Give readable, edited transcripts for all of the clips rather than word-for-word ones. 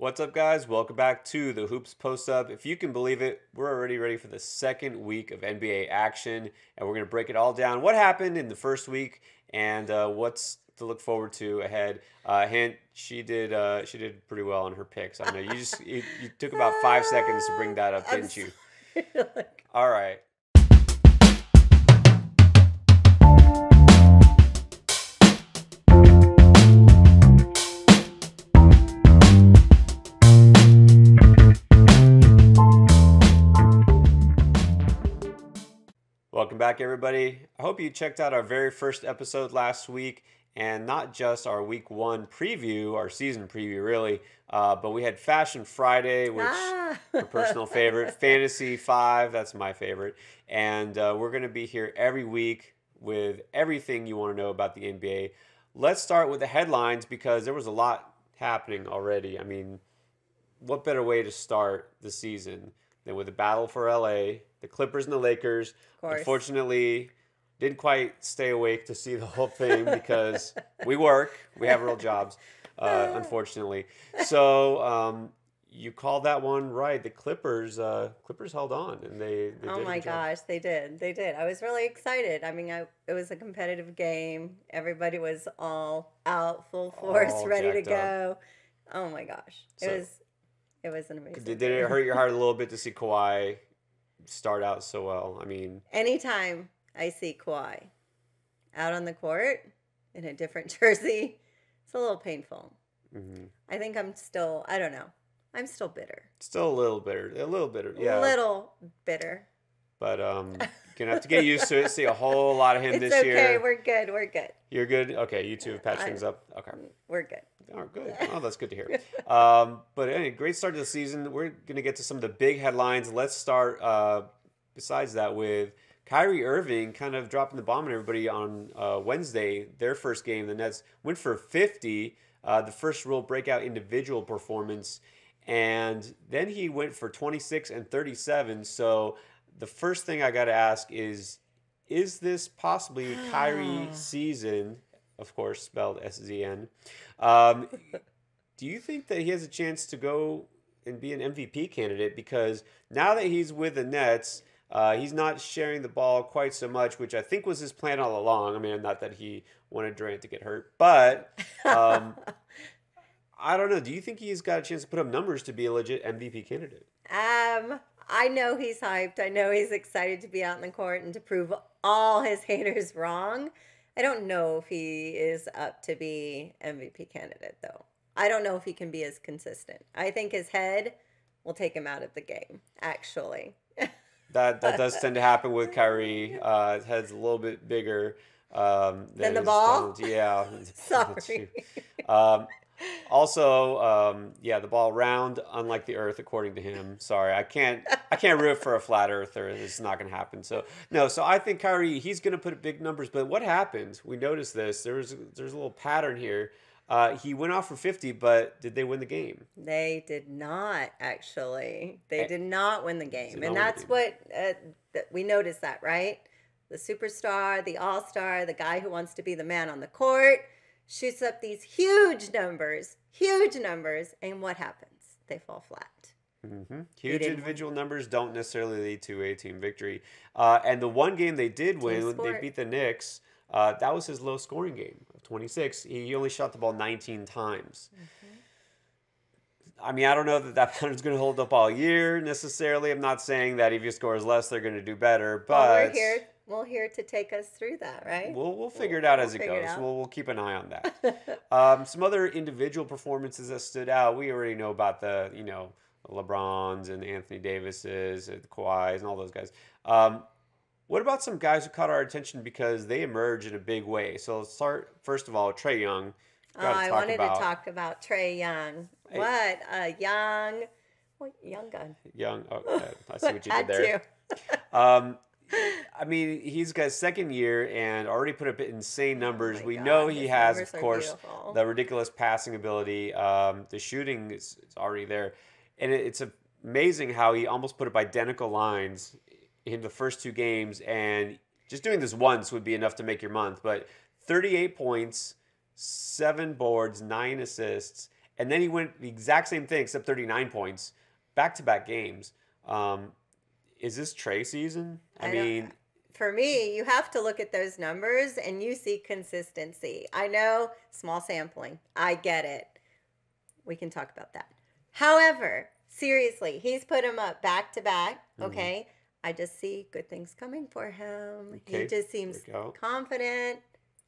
What's up, guys? Welcome back to the Hoops Post Up. If you can believe it, we're already ready for the second week of NBA action, and we're going to break it all down. What happened in the first week, and what's to look forward to ahead. Hint: she did pretty well on her picks. I know you took about 5 seconds to bring that up, I'm didn't you? sorry. All right. Welcome back, everybody. I hope you checked out our very first episode last week, and not just our week one preview, our season preview, really, but we had Fashion Friday, which her personal favorite, Fantasy 5, that's my favorite, and we're going to be here every week with everything you want to know about the NBA. Let's start with the headlines because there was a lot happening already. I mean, what better way to start the season than with the battle for LA, the Clippers and the Lakers? Of course. Unfortunately, didn't quite stay awake to see the whole thing because we work, we have real jobs, unfortunately. So you called that one right. The Clippers held on, and they Oh did a my good job. gosh, they did. They did. I was really excited. I mean, it was a competitive game. Everybody was all out, full force, All ready to jacked up. go. Oh my gosh. So It was an amazing did game. it hurt your heart a little bit to see Kawhi start out so well? I mean, Anytime I see Kawhi out on the court in a different jersey, it's a little painful. mhm. I think I don't know. I'm still bitter. Still a little bitter, yeah. Little bitter. But gonna have to get used to it. See a whole lot of him It's this okay. year. We're good. We're good. You're good. Okay, you two have patched I- things up. Okay, We're good. oh, good. Oh, that's good to hear. But anyway, great start to the season. We're gonna get to some of the big headlines. Let's start. Besides that, with Kyrie Irving kind of dropping the bomb on everybody on Wednesday. Their first game, the Nets went for 50. The first real breakout individual performance, and then he went for 26 and 37. So the first thing I got to ask is this possibly Kyrie season? Of course, spelled SZN. Um, do you think that he has a chance to go and be an MVP candidate? Because now that he's with the Nets, he's not sharing the ball quite so much, which I think was his plan all along. I mean, not that he wanted Durant to get hurt, but I don't know. Do you think he's got a chance to put up numbers to be a legit MVP candidate? I know he's hyped. I know he's excited to be out in the court and to prove all his haters wrong. I don't know if he is up to be MVP candidate though. I don't know if he can be as consistent. I think his head will take him out of the game, actually. That does tend to happen with Kyrie. His head's a little bit bigger Than the his ball? talent. Yeah. That's true. Sorry. Also, yeah, the ball round, unlike the Earth, according to him. Sorry, I can't root for a flat Earther. It's not going to happen. So no, so I think Kyrie, he's going to put up big numbers. But what happened? We noticed this. There's a little pattern here. He went off for 50, but did they win the game? They did not actually. They Eh, did not win the Did game, not and win the that's game. what we noticed that, right? The superstar, the all-star, the guy who wants to be the man on the court, shoots up these huge numbers, and what happens? They fall flat. Huge didn't individual numbers don't necessarily lead to a team victory. And the one game they did win, when they sport. beat the Knicks, that was his low scoring game of 26. He only shot the ball 19 times. I mean, I don't know that pattern's going to hold up all year necessarily. I'm not saying that if he scores less, they're going to do better, Well, but we're here to take us through that, right? we'll figure it out We'll as it figure it goes. out. We'll keep an eye on that. Some other individual performances that stood out. We already know about the LeBrons and Anthony Davises, and Kawhis, and all those guys. What about some guys who caught our attention because they emerged in a big way? So let's start first of all, Trae Young. I wanted to talk about Trae Young. What a young gun. Young. Oh, I see what you did Had there. to. I mean, he's got his second year and already put up insane numbers. my We God, know he his has, numbers of are course, beautiful. the ridiculous passing ability. The shooting is already there. And it's amazing how he almost put up identical lines in the first two games. And just doing this once would be enough to make your month. But 38 points, 7 boards, 9 assists. And then he went the exact same thing, except 39 points, back-to-back games. Is this Trae season? I mean, for me, you have to look at those numbers and you see consistency. I know, small sampling. I get it. We can talk about that. However, seriously, he's put him up back to back. Okay. I just see good things coming for him. Okay, He just seems confident.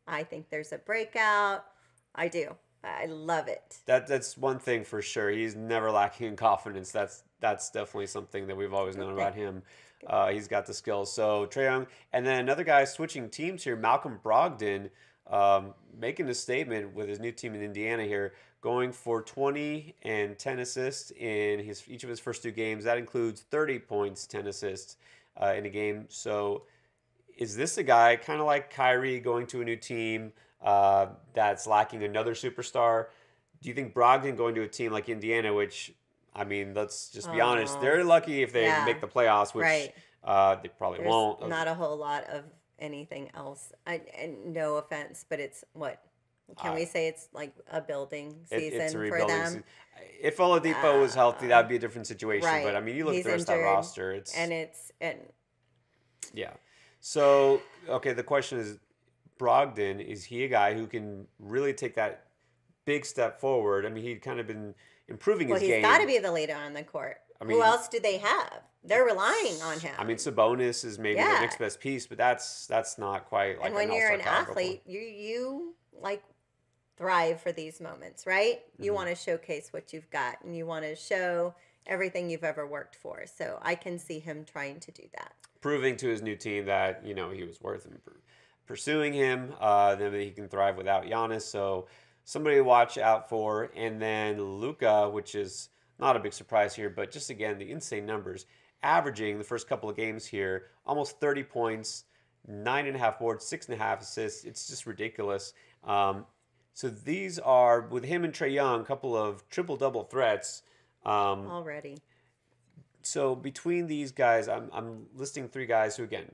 I think there's a breakout. I do. I love it. that's one thing for sure. He's never lacking in confidence. That's definitely something that we've always known about him. He's got the skills. So Trae Young, and then another guy switching teams here, Malcolm Brogdon, making a statement with his new team in Indiana here, going for 20 and 10 assists in each of his first 2 games. That includes 30 points, 10 assists in a game. So is this a guy kind of like Kyrie going to a new team that's lacking another superstar? Do you think Brogdon going to a team like Indiana, which, I mean, let's just be honest, they're lucky if they make the playoffs, which they probably won't. Not a whole lot of anything else. And no offense, but it's what? Can we say it's like a building season it's a for rebuilding them? season. If Oladipo was healthy, that would be a different situation. Right. But I mean, you look He's at the rest of that injured, roster, and yeah. So okay, the question is, Brogdon, is he a guy who can really take that big step forward? I mean, he'd kind of been improving his game. He's got to be the leader on the court. I mean, who else do they have? They're relying on him. I mean, Sabonis is maybe the next best piece, but that's not quite like. And when you're an athlete, you like thrive for these moments, right? You want to showcase what you've got, and you want to show everything you've ever worked for. So I can see him trying to do that, proving to his new team that he was worth him pursuing him. Then that he can thrive without Giannis. So somebody to watch out for. And then Luka, which is not a big surprise here, but just again the insane numbers, averaging the first couple of games here almost 30 points, 9.5 boards, 6.5 assists. It's just ridiculous. So these are, with him and Trae Young, a couple of triple-double threats. already. So between these guys, I'm listing 3 guys who, again,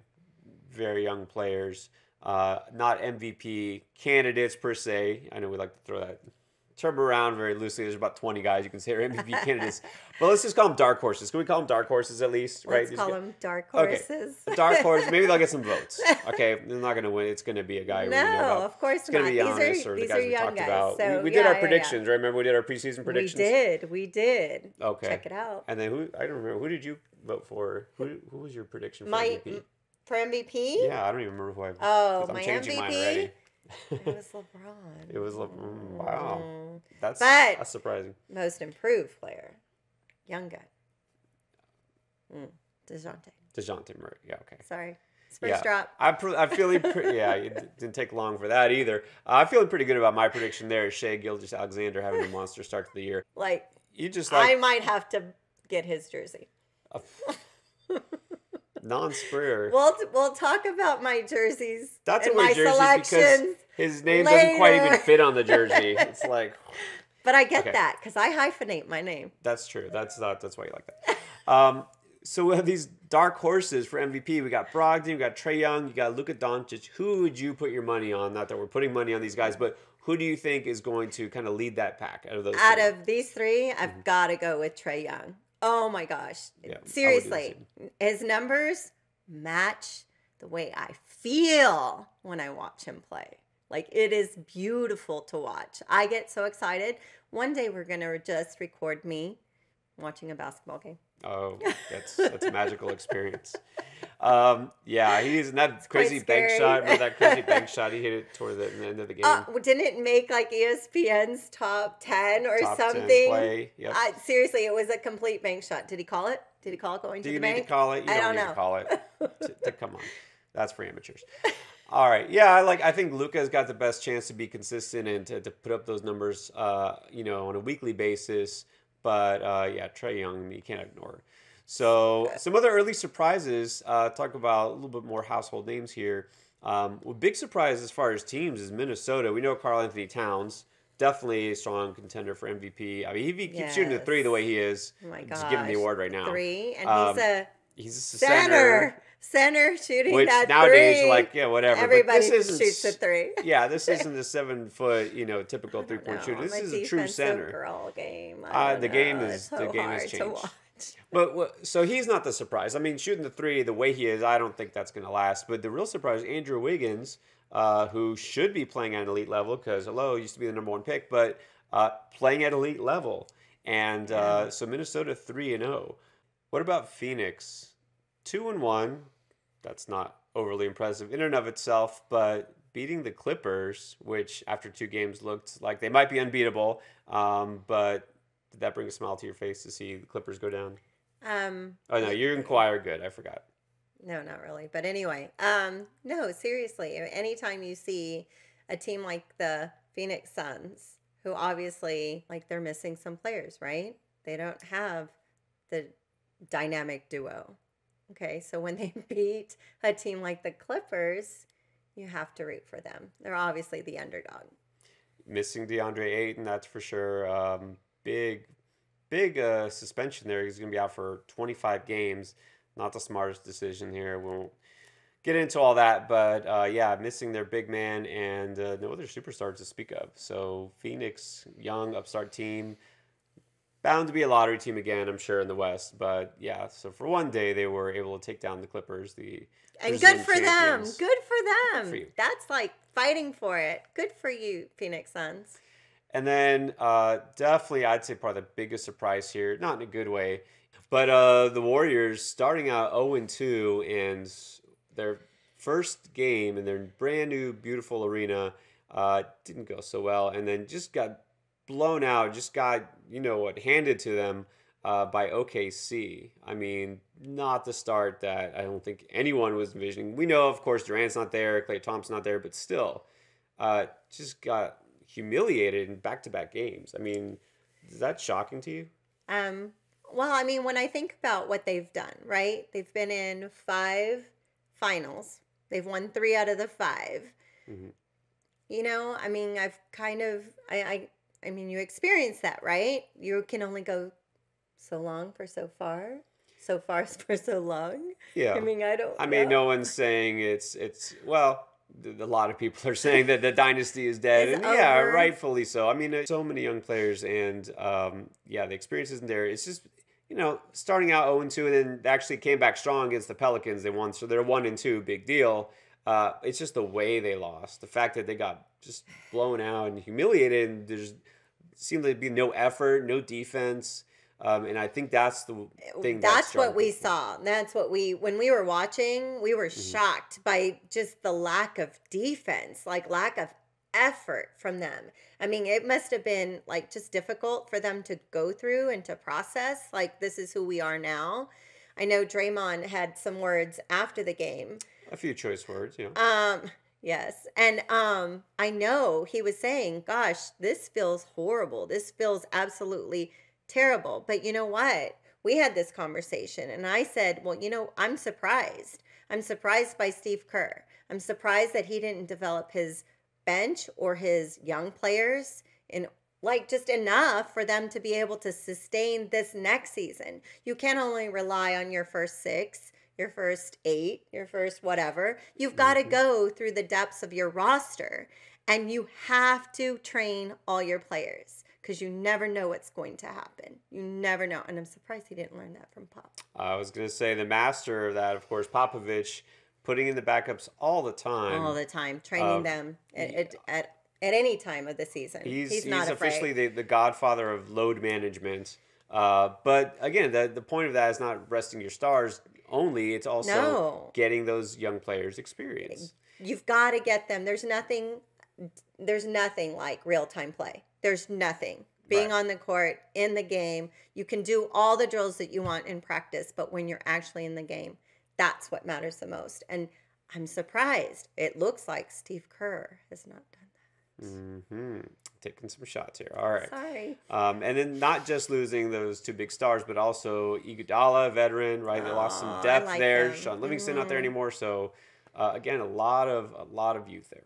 very young players, not MVP candidates per se. I know we like to throw that term around very loosely. There's about 20 guys you can say are MVP candidates. But let's just call them dark horses. Can we call them dark horses at least? Let's call them dark horses. Okay. Dark horse. Maybe they'll get some votes. Okay, they're not going to win. It's going to be a guy we know about. Of course it's going to be Giannis or the guys we talked about. So, we did our predictions, right? Remember we did our preseason predictions? We did. Okay. Check it out. And then I don't remember. Who did you vote for? Who was your prediction for MVP? For MVP? Yeah, I don't even remember who I. Oh, I'm my changing MVP. mine already. It was LeBron. It was LeBron. Wow, that's surprising. Most improved player, young guy. DeJounte Murray. Yeah, okay. Sorry, first drop. I'm feeling yeah. It didn't take long for that either. I'm feeling pretty good about my prediction there. Shai Gilgeous-Alexander having a monster start to the year. I might have to get his jersey. Non-sprayer. We'll talk about my jerseys. That's a and weird my jersey because his name doesn't quite even fit on the jersey. It's like. But I get that because I hyphenate my name. That's true. That's why you like that. So we have these dark horses for MVP. We got Brogdon, we got Trae Young, you got Luka Doncic. Who would you put your money on? Not that we're putting money on these guys, but who do you think is going to kind of lead that pack out of those? Out of these 3, I've got to go with Trae Young. Oh my gosh. Yeah, seriously. His numbers match the way I feel when I watch him play. Like, it is beautiful to watch. I get so excited. One day we're going to just record me watching a basketball game. Oh, that's a magical experience. Yeah, he's that crazy bank shot. Remember that crazy bank shot? He hit it toward the end of the game. Didn't it make like ESPN's top 10 or top something? 10 play. Yep. Seriously, it was a complete bank shot. Did he call it? Did he call it going to the bank? Do you need to call it? You don't need know. to call it. Come on. That's for amateurs. All right. Yeah, I think Luka's got the best chance to be consistent and to put up those numbers, on a weekly basis. But Trae Young, you can't ignore. So some other early surprises. Talk about a little bit more household names here. Big surprise as far as teams is Minnesota. We know Karl Anthony Towns, definitely a strong contender for MVP. I mean, if he keeps shooting the 3 the way he is, oh my just give him the award right now. 3, and He's a Center shooting which that nowadays three. you're like, yeah, whatever. Everybody but this isn't, shoots a three. yeah, this isn't the 7 foot, typical I don't 3-point know. shooter. I'm This a is a true defensive center. girl game. I don't The game know. is It's the so game has hard to changed. watch. But so he's not the surprise. I mean, shooting the three the way he is, I don't think that's going to last. But the real surprise, Andrew Wiggins, who should be playing at an elite level because hello, used to be the #1 pick, but playing at elite level, and so Minnesota 3-0. What about Phoenix? 2-1. That's not overly impressive in and of itself, but beating the Clippers, which after 2 games looked like they might be unbeatable, but did that bring a smile to your face to see the Clippers go down? Oh no, you're inquire good. I forgot. No, not really. But anyway, no, seriously. Anytime you see a team like the Phoenix Suns, who obviously like they're missing some players, right? They don't have the dynamic duo. Okay, so when they beat a team like the Clippers, you have to root for them. They're obviously the underdog. Missing DeAndre Ayton, that's for sure. Big suspension there. He's going to be out for 25 games. Not the smartest decision here. We won't get into all that, but yeah, missing their big man and no other superstars to speak of. So Phoenix, young upstart team, bound to be a lottery team again, I'm sure, in the West. But yeah, so for one day they were able to take down the Clippers. And good for them. Champions. Good for them. Good for you. That's like fighting for it. Good for you, Phoenix Suns. And then definitely, I'd say probably the biggest surprise here, not in a good way, but the Warriors starting out 0-2 and their first game in their brand new, beautiful arena didn't go so well. And then just got blown out, just got, handed to them by OKC. I mean, not the start that I don't think anyone was envisioning. We know, of course, Durant's not there, Klay Thompson's not there, but still, just got humiliated in back-to-back games. I mean, is that shocking to you? Well, I mean, when I think about what they've done, right? They've been in 5 finals. They've won 3 out of the 5. Mm-hmm. I mean, I've kind of, I mean, you experience that, right? You can only go so long for so far. So far for so long. Yeah. I mean, I mean, no one's saying it's well, a lot of people are saying that the dynasty is dead, and yeah, over. rightfully so. I mean, so many young players, and yeah, the experience isn't there. It's just starting out 0-2, and then they actually came back strong against the Pelicans. They won, so they're 1-2, big deal. It's just the way they lost, the fact that they got just blown out and humiliated, and there's seemed to be no effort, no defense. And I think that's the thing. That's what we saw. That's what when we were watching, we were shocked by just the lack of defense, like lack of effort from them. I mean, it must have been like just difficult for them to go through and to process. Like, this is who we are now. I know Draymond had some words after the game. A few choice words, yeah. Yes. And I know he was saying, gosh, this feels horrible. This feels absolutely terrible. But you know what? We had this conversation and I said, well, I'm surprised. I'm surprised by Steve Kerr. I'm surprised that he didn't develop his bench or his young players in just enough for them to be able to sustain this next season. You can't only rely on your first 6, your first 8, your first whatever. You've got to go through the depths of your roster, and you have to train all your players because you never know what's going to happen. You never know. And I'm surprised he didn't learn that from Pop. I was going to say the master of that, of course, Popovich, putting in the backups all the time. All the time, training them at any time of the season. He's not officially the godfather of load management. But again, the point of that is not resting your stars only. It's also getting those young players experience. You've got to get them. There's nothing like real-time play. There's nothing. Being on the court, in the game, you can do all the drills that you want in practice, but when you're actually in the game, that's what matters the most. And I'm surprised. It looks like Steve Kerr has not done that. Taking some shots here. All right. Sorry. And then not just losing those 2 big stars, but also Iguodala, veteran, right? They lost some depth there. Sean Livingston not there anymore. So again, a lot of youth there.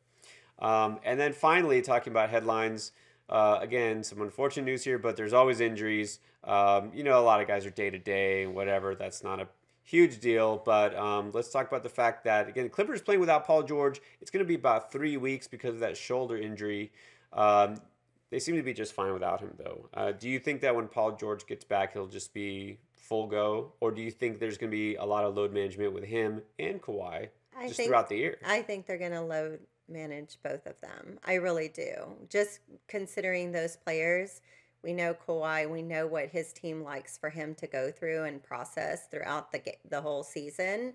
And then finally, talking about headlines. Again, some unfortunate news here, but there's always injuries. A lot of guys are day to day and whatever. That's not a huge deal. But let's talk about the fact that, again, Clippers playing without Paul George. It's going to be about 3 weeks because of that shoulder injury. They seem to be just fine without him, though. Do you think that when Paul George gets back, he'll just be full go? Or do you think there's going to be a lot of load management with him and Kawhi throughout the year? I think they're going to load manage both of them. I really do. Just considering those players, we know Kawhi, we know what his team likes for him to go through and process throughout the whole season.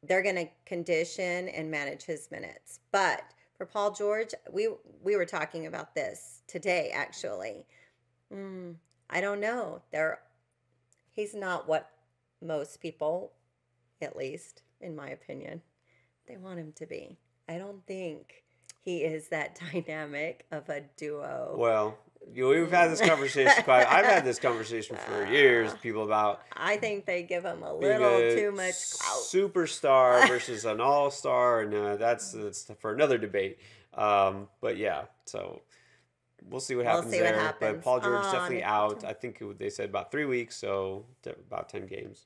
They're going to condition and manage his minutes. But for Paul George, we were talking about this today, actually. I don't know. He's not what most people, at least in my opinion, they want him to be. I don't think he is that dynamic of a duo. Well, we've had this conversation I've had this conversation for years. People about. I think they give him a little too much clout. Superstar versus an all-star, and that's for another debate. But yeah, so we'll see what happens there. But Paul George is definitely out. I think they said about 3 weeks, so about 10 games.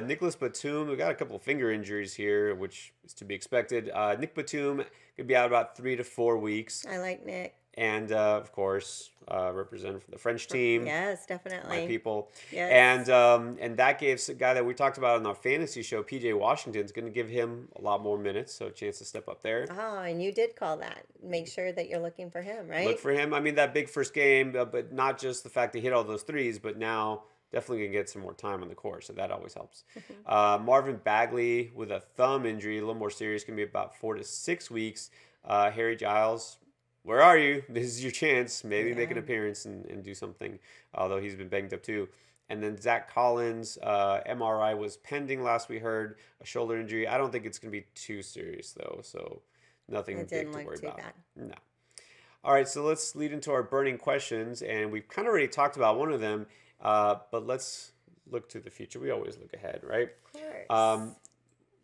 Nicholas Batum, we got a couple of finger injuries here, which is to be expected. Nick Batum could be out about 3 to 4 weeks. I like Nick. And of course, representing for the French team. Yes, definitely. My people. Yes. And that gave a guy that we talked about on our fantasy show, PJ Washington's going to give him a lot more minutes, so a chance to step up there. Oh, and you did call that. Make sure that you're looking for him, right? Look for him. I mean, that big first game, but not just the fact that he hit all those threes, but now definitely going to get some more time on the court, so that always helps. Marvin Bagley with a thumb injury, a little more serious, going to be about 4 to 6 weeks. Harry Giles, where are you? This is your chance. Maybe make an appearance and do something, although he's been banged up too. And then Zach Collins, MRI was pending last we heard, a shoulder injury. I don't think it's going to be too serious, though, so nothing big to worry about. No. All right, so let's lead into our burning questions, and we've kind of already talked about one of them, but let's look to the future. We always look ahead, right? Of course.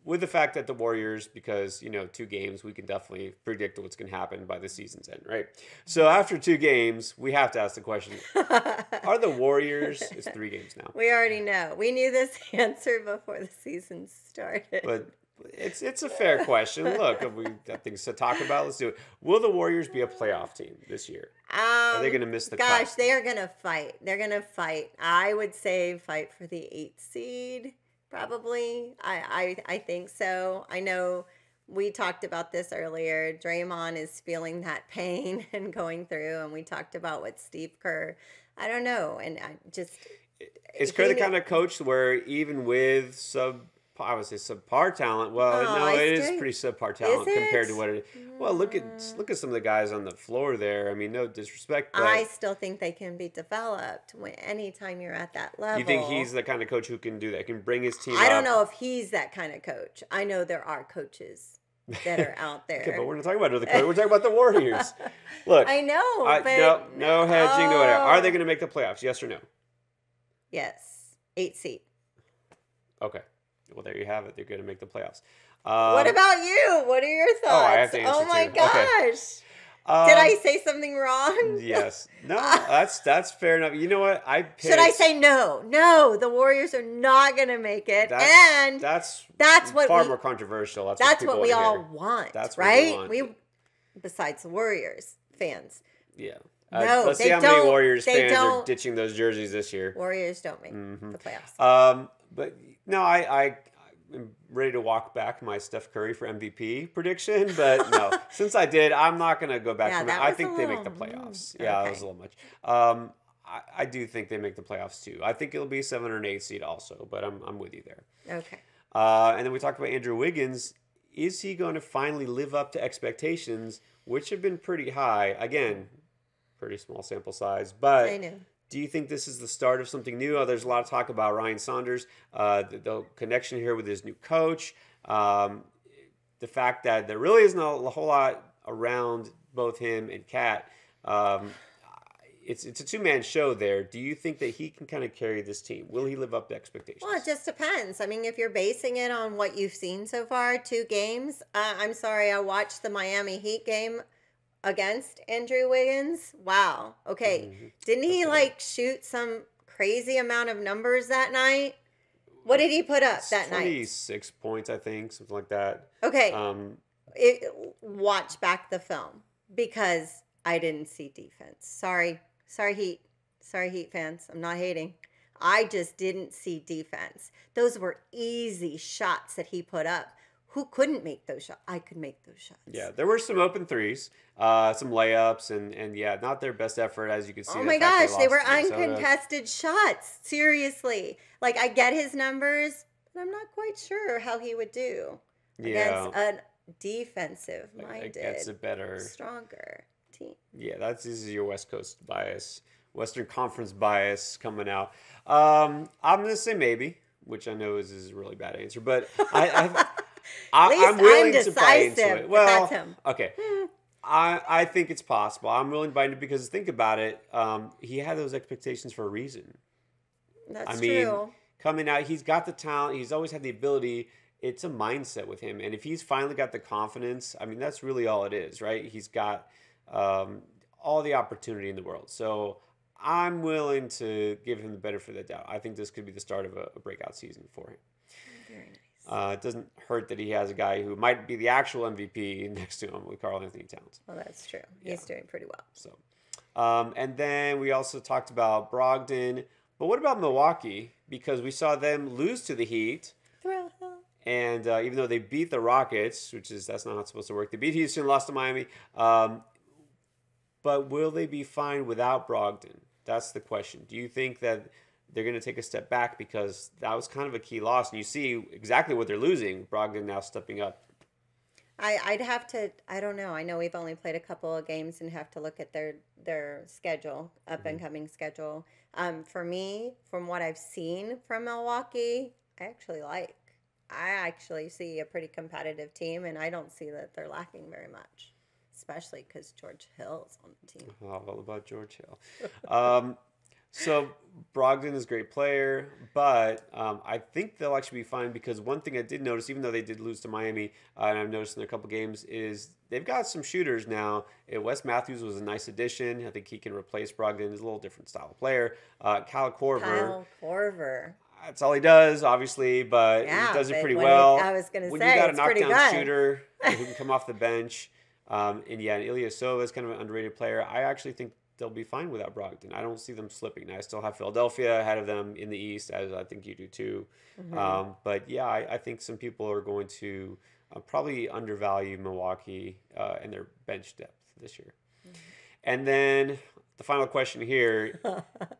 With the fact that the Warriors, because, 2 games, we can definitely predict what's going to happen by the season's end, right? So after 2 games, we have to ask the question, are the Warriors, it's 3 games now. We already know. We knew this answer before the season started. But it's a fair question. Look, we got things to talk about. Let's do it. Will the Warriors be a playoff team this year? Are they going to miss the cut? Gosh, they are going to fight. They're going to fight. I would say fight for the 8th seed. Probably. I think so. I know we talked about this earlier. Draymond is feeling that pain and going through, and we talked about what Steve Kerr, I don't know. And I just. Is Kerr the kind of coach where even with subpar talent, it is pretty subpar talent compared to what it is. Well, look at some of the guys on the floor there. I mean, no disrespect, but I still think they can be developed anytime you're at that level. You think he's the kind of coach who can do that, can bring his team I don't know if he's that kind of coach. I know there are coaches that are out there. Okay, but we're not talking about other coaches. We're talking about the Warriors. Look, I know, but no hedging, no whatever. Are they going to make the playoffs? Yes or no? Yes, 8th seed. Okay. Well, there you have it. They're going to make the playoffs. What about you? What are your thoughts? Oh, I have to answer my too. gosh. Okay. Did I say something wrong? Yes. No, that's fair enough. You know what? Should I say no? No, the Warriors are not going to make it. That's what far more controversial. That's what we all want. That's right? What we want. Besides the Warriors fans. Yeah. No, let's see how many Warriors fans are ditching those jerseys this year. Warriors don't make the playoffs. But no, I'm ready to walk back my Steph Curry for MVP prediction. But no, since I did, I'm not going to go back from it. I think they make the playoffs. Yeah, that was a little much. I do think they make the playoffs too. I think it'll be 7 or 8 seed also, but I'm with you there. Okay. And then we talked about Andrew Wiggins. Is he going to finally live up to expectations, which have been pretty high? Again, pretty small sample size, but I know. Do you think this is the start of something new? There's a lot of talk about Ryan Saunders, the connection here with his new coach, the fact that there really isn't a whole lot around both him and Kat. It's a 2-man show there. Do you think that he can kind of carry this team? Will he live up to expectations? Well, it just depends. I mean, if you're basing it on what you've seen so far, 2 games. I'm sorry, I watched the Miami Heat game against Andrew Wiggins. Wow. Okay. Didn't he shoot some crazy amount of numbers that night? What did he put up that night? 26 points, I think, something like that. Okay. Um, Watch back the film because I didn't see defense. Sorry, Heat fans. I'm not hating. I just didn't see defense. Those were easy shots that he put up. Who couldn't make those shots? I could make those shots. Yeah, there were some open threes, some layups, and yeah, not their best effort, as you can see. Oh my gosh, they were uncontested shots. Seriously. Like, I get his numbers, but I'm not quite sure how he would do against a defensive-minded, against a better, stronger team. Yeah, this is your West Coast bias, Western Conference bias coming out. I'm gonna say maybe, which I know is a really bad answer, but I'm willing to buy into it. Well, that's him. Okay. I think it's possible. I'm willing to buy into it because think about it. He had those expectations for a reason. That's true. Coming out, he's got the talent. He's always had the ability. It's a mindset with him. And if he's finally got the confidence, I mean, that's really all it is, right? He's got all the opportunity in the world. So I'm willing to give him the benefit of the doubt. I think this could be the start of a breakout season for him. Very nice. It doesn't hurt that he has a guy who might be the actual MVP next to him with Karl-Anthony Towns. Well, that's true. He's doing pretty well. So, and then we also talked about Brogdon. But what about Milwaukee? Because we saw them lose to the Heat. And even though they beat the Rockets, that's not how it's supposed to work. They beat Houston, lost to Miami. But will they be fine without Brogdon? That's the question. Do you think that they're going to take a step back because that was kind of a key loss? And you see exactly what they're losing. Brogdon now stepping up. I'd have to, I don't know. I know we've only played a couple of games and have to look at their schedule, up and coming schedule. For me, from what I've seen from Milwaukee, I actually see a pretty competitive team, and I don't see that they're lacking very much, especially because George Hill's on the team. All about George Hill. So Brogdon is a great player, but I think they'll actually be fine because one thing I did notice, even though they did lose to Miami, and I've noticed in their couple games, is they've got some shooters now. Wes Matthews was a nice addition. I think he can replace Brogdon. He's a little different style of player. Kyle Korver. That's all he does, obviously, but he does it pretty well. I was going to say, when you got a knockdown shooter who can come off the bench, and Ilyasova is kind of an underrated player. I actually think they'll be fine without Brogdon. I don't see them slipping. I still have Philadelphia ahead of them in the East, as I think you do too. But yeah, I think some people are going to probably undervalue Milwaukee and their bench depth this year. And then the final question here,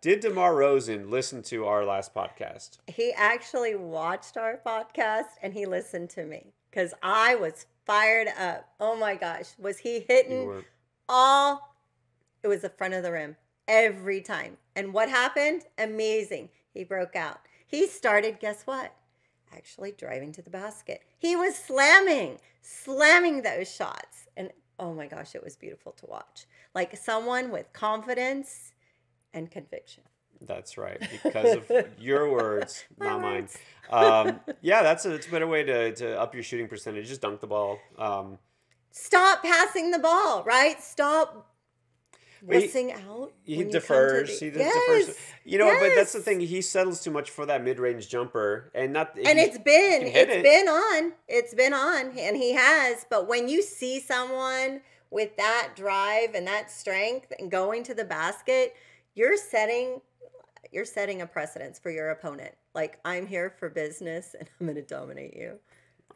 did DeMar Rosen listen to our last podcast? He actually watched our podcast and he listened to me because I was fired up. Oh my gosh. Was he hitting all? It was the front of the rim every time. And what happened? Amazing. He broke out. He started, guess what? Actually driving to the basket. He was slamming those shots. And oh my gosh, it was beautiful to watch. Like someone with confidence and conviction. That's right. Because of your words, not mine. Yeah, it's a better way to up your shooting percentage. Just dunk the ball. Stop passing the ball, right? Stop wussing out. He defers. Defers. But that's the thing. He settles too much for that mid-range jumper, and it's been on, and he has. But when you see someone with that drive and that strength and going to the basket, you're setting a precedence for your opponent. Like, I'm here for business, and I'm going to dominate you.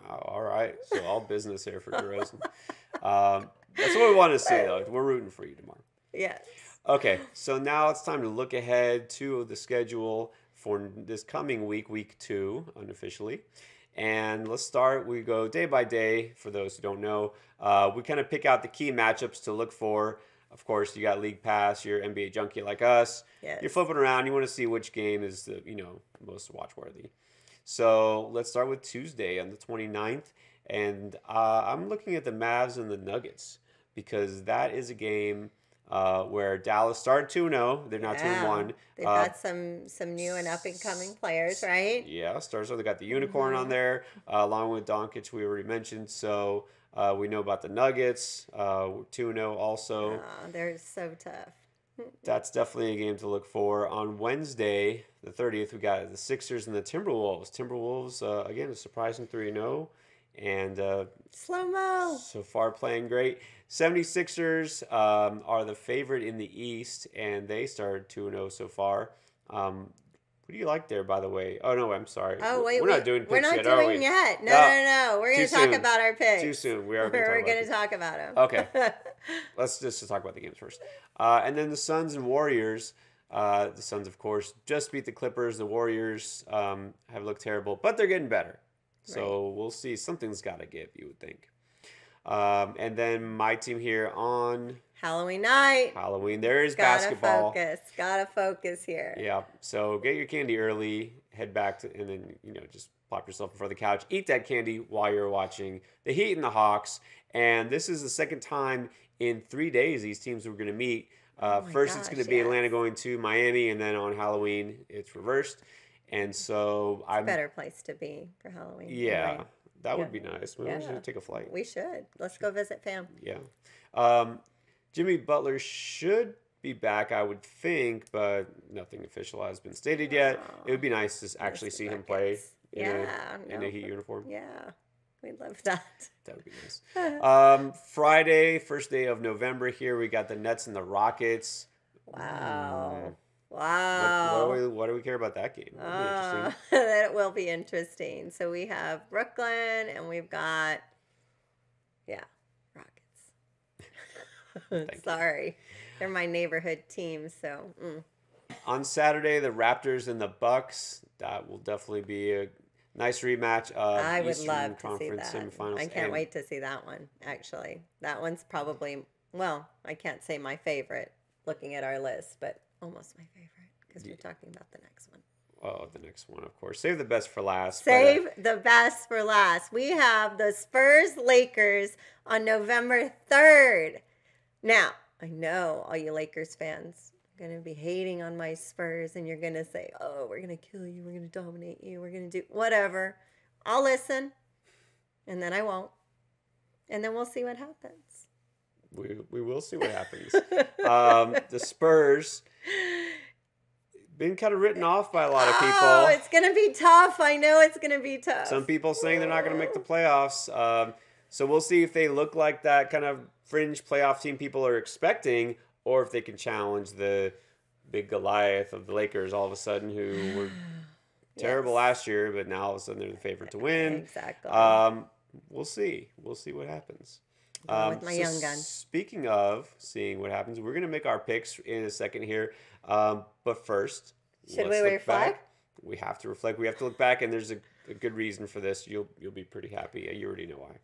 Oh, all right. So all business here for DeRozan. That's what we want to see, though. We're rooting for you tomorrow. Yes. Okay, so now it's time to look ahead to the schedule for this coming week 2, unofficially. And let's start, we go day by day, for those who don't know. We kind of pick out the key matchups to look for. Of course, you got League Pass, you're NBA junkie like us. Yes. You're flipping around, you want to see which game is the most watch-worthy. So let's start with Tuesday on the 29th. And I'm looking at the Mavs and the Nuggets because that is a game where Dallas started 2-0. They're now 2-1. They've got some new and up-and-coming players, right? Yeah, stars. So they got the unicorn on there, along with Doncic, we already mentioned. So we know about the Nuggets, 2-0 also. Oh, they're so tough. That's definitely a game to look for. On Wednesday, the 30th, we got the Sixers and the Timberwolves. Timberwolves, again, a surprising 3-0, and Slow-mo. so far playing great. 76ers are the favorite in the East, and they started 2-0 so far. What do you like there, by the way? Oh, no, I'm sorry. Oh, wait, we're not doing we're picks not yet, are doing we? yet. No, No. no, no. We're going to Too talk soon. about our picks. Too soon. We are We're going to talk about them. Okay. Let's just talk about the games first. And then the Suns and Warriors. The Suns, of course, just beat the Clippers. The Warriors have looked terrible, but they're getting better. So we'll see. Something's got to give, you would think. And then my team here on Halloween night. Halloween. There is Gotta basketball. Gotta focus here. Yeah. So get your candy early. Head back to, and then just plop yourself in front of the couch. Eat that candy while you're watching the Heat and the Hawks. And this is the second time in 3 days these teams were going to meet. First, it's going to be Atlanta going to Miami, and then on Halloween, it's reversed. And so It's a better place to be for Halloween. Yeah, Right? that would be nice. Maybe we should take a flight. We should. Let's go visit fam. Yeah. Jimmy Butler should be back, I would think, but nothing official has been stated yet. It would be nice to actually see him play in a Heat uniform. Yeah, we'd love that. That would be nice. Friday, first day of November here, we got the Nets and the Rockets. Wow. Wow. What do we care about that game? That'll be interesting. That will be interesting. So we have Brooklyn and we've got, Rockets. Sorry. They're my neighborhood team, so. On Saturday, the Raptors and the Bucks. That will definitely be a nice rematch of I would Eastern love to see Conference that. semifinals. I can't wait to see that one, actually. That one's probably, well, I can't say my favorite looking at our list, but almost my favorite because we're talking about the next one. Oh, the next one, of course. Save the best for last. Save the best for last. We have the Spurs Lakers on November 3rd. Now, I know all you Lakers fans are going to be hating on my Spurs and you're going to say, oh, we're going to kill you. We're going to dominate you. We're going to do whatever. I'll listen and then I won't. And then we'll see what happens. We will see what happens. The Spurs been kind of written off by a lot of people. Oh, it's going to be tough. I know it's going to be tough. Some people saying they're not going to make the playoffs. So we'll see if they look like that kind of fringe playoff team people are expecting, or if they can challenge the big Goliath of the Lakers all of a sudden, who were terrible last year, but now all of a sudden they're the favorite to win. Exactly. We'll see. We'll see what happens. With my young gun. Speaking of seeing what happens, we're going to make our picks in a second here. But first, should let's we look reflect? back. We have to reflect. We have to look back, and there's a good reason for this. You'll be pretty happy. You already know why.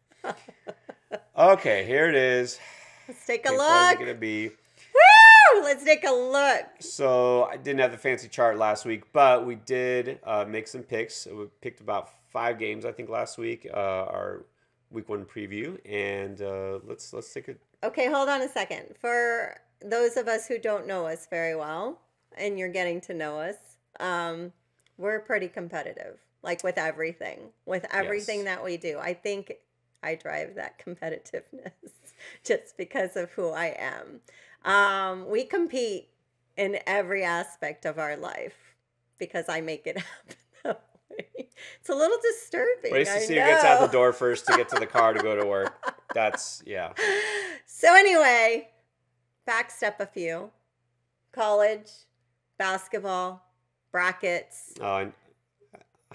Okay, here it is. Let's take a It's look. going to be. Woo! Let's take a look. So I didn't have the fancy chart last week, but we did make some picks. We picked about 5 games, I think, last week. Our week 1 preview, and let's take a. Okay, hold on a second. For those of us who don't know us very well, and you're getting to know us, we're pretty competitive, like with everything that we do. I think I drive that competitiveness just because of who I am. We compete in every aspect of our life because I make it happen that way. It's a little disturbing. Race to see who gets out the door first to get to the car to go to work. That's, yeah. So anyway, backstep a few. College, basketball, brackets. Oh,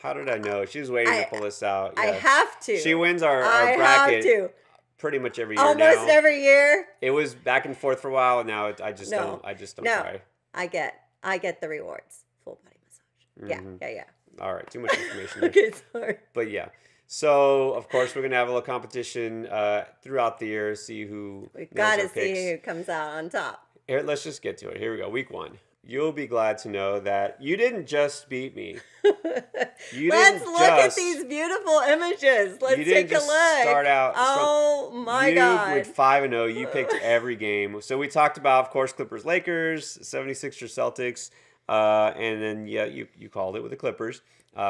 how did I know? She was waiting to pull this out. I have to. She wins our I bracket have to. pretty much every year Almost now. every year. It was back and forth for a while, and now I just don't No, try. I get the rewards. Full body massage. Mhm. Yeah. All right, too much information there. Okay, sorry. But yeah. So, of course, we're going to have a little competition throughout the year, see who We've nails got our to picks. see who comes out on top. Here, let's just get to it. Here we go. Week 1. You'll be glad to know that you didn't just beat me. Let's look at these beautiful images. Let's take a look. Start out. Oh my you God. went 5-0. You picked every game. So we talked about, of course, Clippers, Lakers, 76ers, Celtics, and then you called it with the Clippers.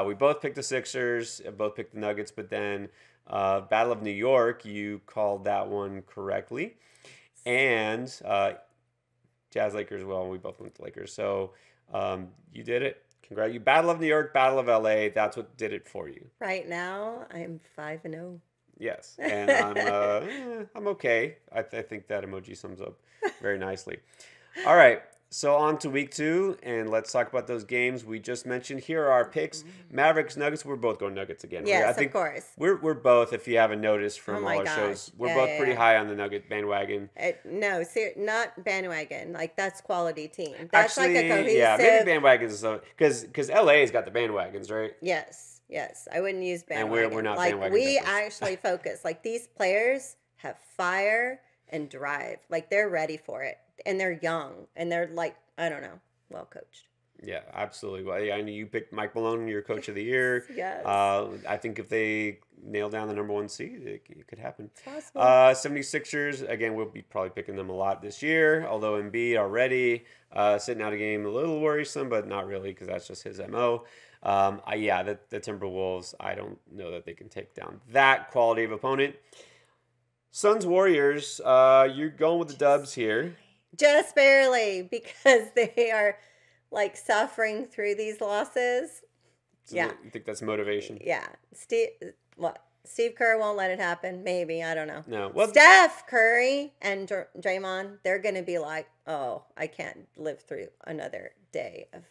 We both picked the Sixers, both picked the Nuggets, but then Battle of New York, you called that one correctly, and Jazz Lakers. Well, we both went to Lakers. So you did it. Congrats. You Battle of New York, Battle of LA. That's what did it for you. Right now, I'm 5-0. Yes, and I'm okay. I think that emoji sums up very nicely. All right, so on to week 2, and let's talk about those games we just mentioned. Here are our picks: Mavericks, Nuggets. We're both going Nuggets again. Right? Yes, I think of course. We're both. If you haven't noticed Oh from my all our gosh. shows, we're Yeah, both yeah, pretty yeah. high on the Nugget bandwagon. No, not bandwagon. Like, that's quality team. That's Actually, like a cohesive. yeah, maybe bandwagons because LA's got the bandwagons, right? Yes. I wouldn't use And bandwagon. we're not like, bandwagon we jumpers. actually focus. Like, these players have fire and drive. Like, they're ready for it. And they're young. And they're, like, I don't know, well coached. Yeah, absolutely. Well, yeah, I know you picked Mike Malone, your coach of the year. Yes. I think if they nail down the number 1 seed, it could happen. It's possible. 76ers, again, we'll be probably picking them a lot this year, although Embiid already sitting out a game, a little worrisome, but not really because that's just his MO. The Timberwolves, I don't know that they can take down that quality of opponent. Suns Warriors, you're going with the Dubs here. Just barely, because they are, like, suffering through these losses. So Yeah. You think that's motivation? Yeah. Steve Kerr won't let it happen. Maybe. I don't know. No. Well, Steph Curry and Draymond, they're going to be like, oh, I can't live through another day of.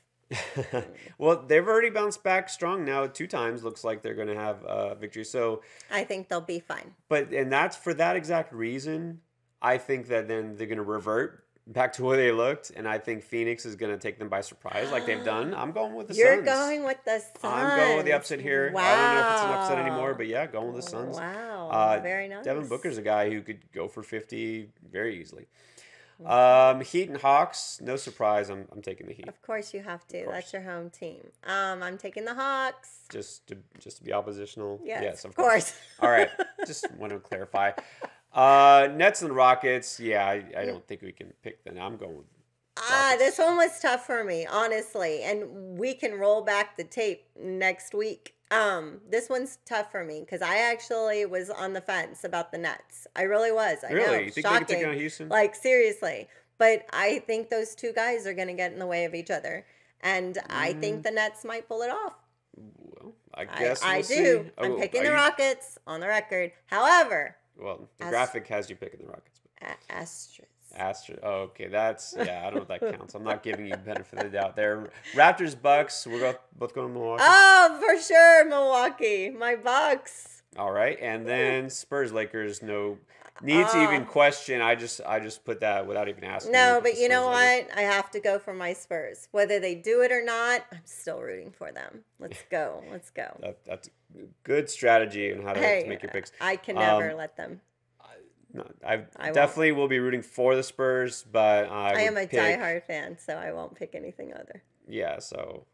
well, they've already bounced back strong now 2 times. Looks like they're going to have victory. So, I think they'll be fine. and that's for that exact reason. I think that then they're going to revert back to where they looked, and I think Phoenix is going to take them by surprise, like they've done. I'm going with the You're Suns. going with the Suns. I'm going with the upset here. Wow. I don't know if it's an upset anymore, but yeah, going with the Suns. Wow. Very nice. Devin Booker's a guy who could go for 50 very easily. Heat and Hawks, no surprise. I'm taking the Heat. Of course you have to. That's your home team. I'm taking the Hawks. Just to be oppositional. Yes, of course. All right, just want to clarify. Nets and Rockets. Yeah, I don't think we can pick them. I'm going with Rockets. This one was tough for me, honestly, and we can roll back the tape next week. This one's tough for me because I actually was on the fence about the Nets. I really was. I know. Really? You think they Shocking. can take it on Houston? Like, seriously. But I think those 2 guys are going to get in the way of each other, and I think the Nets might pull it off. Well, I guess I we'll do. see. I'm Oh, picking are the you- Rockets on the record. However, Well, the As- graphic has you picking the Rockets. asterisk. Oh, okay, that's I don't know if that counts. I'm not giving you benefit of the doubt there. Raptors, Bucks. We're both going to Milwaukee. Oh, for sure, Milwaukee. My Bucks. All right, and then Spurs, Lakers. No need to even question. I just put that without even asking. No, put but the you know Spurs Lakers. what? I have to go for my Spurs. Whether they do it or not, I'm still rooting for them. Let's go. Let's go. That's a good strategy on how to Hey, make your picks. I can never let them. No, I won't. definitely will be rooting for the Spurs, but I am would a pick, diehard fan, so I won't pick anything other. Yeah, so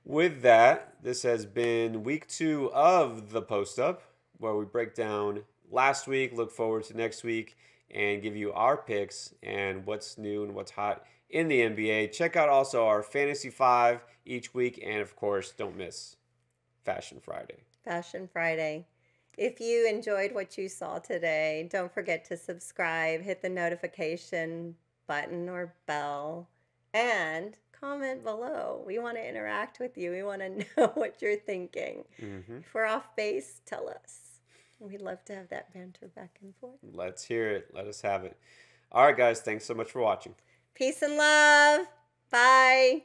with that, this has been week 2 of the Post Up, where we break down last week, look forward to next week, and give you our picks and what's new and what's hot in the NBA. Check out also our Fantasy 5 each week, and of course, don't miss Fashion Friday. Fashion Friday. If you enjoyed what you saw today, don't forget to subscribe, hit the notification button or bell, and comment below. We want to interact with you. We want to know what you're thinking. Mm-hmm. If we're off base, tell us. We'd love to have that banter back and forth. Let's hear it. Let us have it. All right, guys. Thanks so much for watching. Peace and love. Bye.